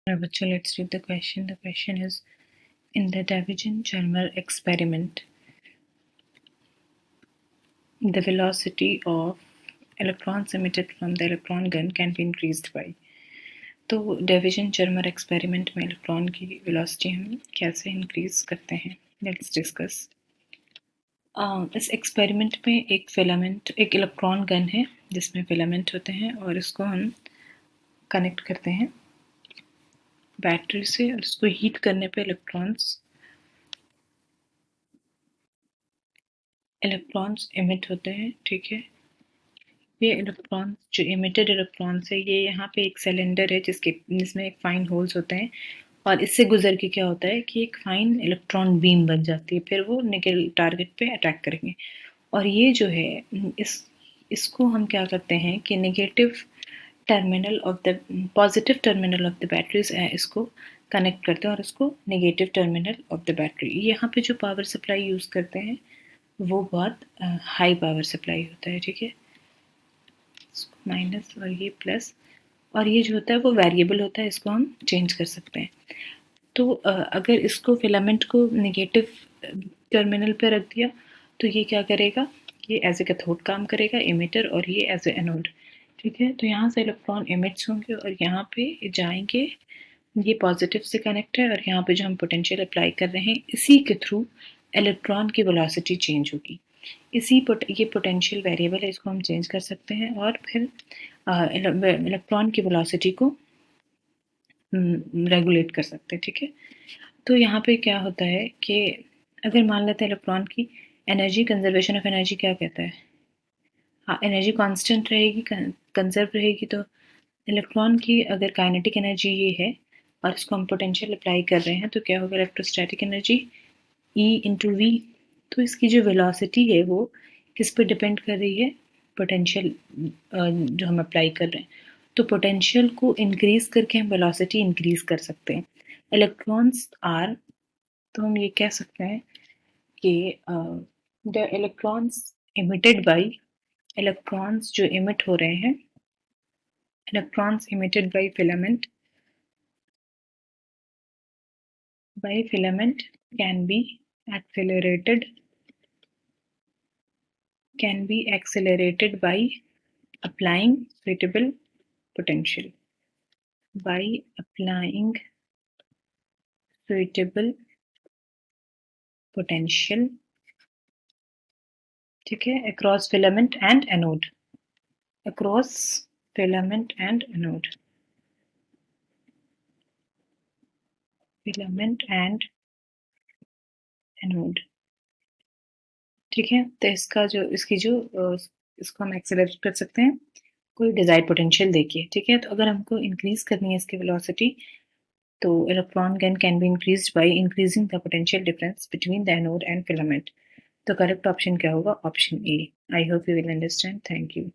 So let's read the question. The question is, in the Davidson-Chalmers experiment, the velocity of electrons emitted from the electron gun can be increased by. तो डेविजन-चर्मर experiment में electron की velocity हम कैसे increase करते हैं, let's discuss. इस experiment में एक इलेक्ट्रॉन गन है जिसमें फिलामेंट होते हैं और इसको हम कनेक्ट करते हैं बैटरी से और इसको हीट करने पे इलेक्ट्रॉन्स एमिट होते हैं। ठीक है, ये इलेक्ट्रॉन्स जो एमिटेड इलेक्ट्रॉन्स है ये यहाँ पे एक सिलेंडर है जिसमें एक फाइन होल्स होते हैं और इससे गुजर के क्या होता है कि एक फाइन इलेक्ट्रॉन बीम बन जाती है, फिर वो टारगेट पे अटैक करेंगे। और ये जो है इसको हम क्या करते हैं कि positive terminal of the batteries इसको कनेक्ट करते हैं और इसको negative terminal of the battery. यहाँ पे जो पावर सप्लाई यूज़ करते हैं वो बहुत हाई पावर सप्लाई होता है। ठीक है, माइनस और ये प्लस, और ये जो होता है वो वेरिएबल होता है, इसको हम चेंज कर सकते हैं। तो अगर इसको फिलामेंट को नेगेटिव टर्मिनल पे रख दिया तो ये क्या करेगा, ये एज ए कैथोड काम करेगा एमिटर और ये एज ए एनोड। ठीक है, तो यहाँ से इलेक्ट्रॉन एमिट्स होंगे और यहाँ पे जाएंगे, ये पॉजिटिव से कनेक्ट है और यहाँ पे जो हम पोटेंशियल अप्लाई कर रहे हैं इसी के थ्रू इलेक्ट्रॉन की वेलोसिटी चेंज होगी। ये पोटेंशियल वेरिएबल है, इसको हम चेंज कर सकते हैं और फिर इलेक्ट्रॉन की वेलोसिटी को रेगुलेट कर सकते हैं। ठीक है, तो यहाँ पे क्या होता है कि अगर मान लेते हैं इलेक्ट्रॉन की एनर्जी, कंजर्वेशन ऑफ एनर्जी क्या कहता है, हाँ एनर्जी कांस्टेंट रहेगी, कंजर्व रहेगी। तो इलेक्ट्रॉन की अगर काइनेटिक एनर्जी ये है और इसको हम पोटेंशियल अप्लाई कर रहे हैं तो क्या होगा, electrostatic energy E into V. तो इसकी जो वेलोसिटी है वो किस पे डिपेंड कर रही है, पोटेंशियल जो हम अप्लाई कर रहे हैं। तो पोटेंशियल को इंक्रीज करके हम वेलोसिटी इंक्रीज कर सकते हैं। इलेक्ट्रॉन्स आर, तो हम ये कह सकते हैं कि the electrons emitted by, electrons जो इमिट हो रहे हैं, electrons emitted by filament can be accelerated by applying suitable potential, by applying suitable potential। ठीक है, across filament and anode, across filament and anode, filament and anode। ठीक है, तो इसको हम एक्सेलरेट कर सकते हैं कोई डिजायर्ड पोटेंशियल देखिए। ठीक है, तो अगर हमको इंक्रीज करनी है इसकी वेलोसिटी तो electron gun can be increased by increasing the potential difference between the anode and filament. तो करेक्ट ऑप्शन क्या होगा, option A. I hope you will understand. Thank you.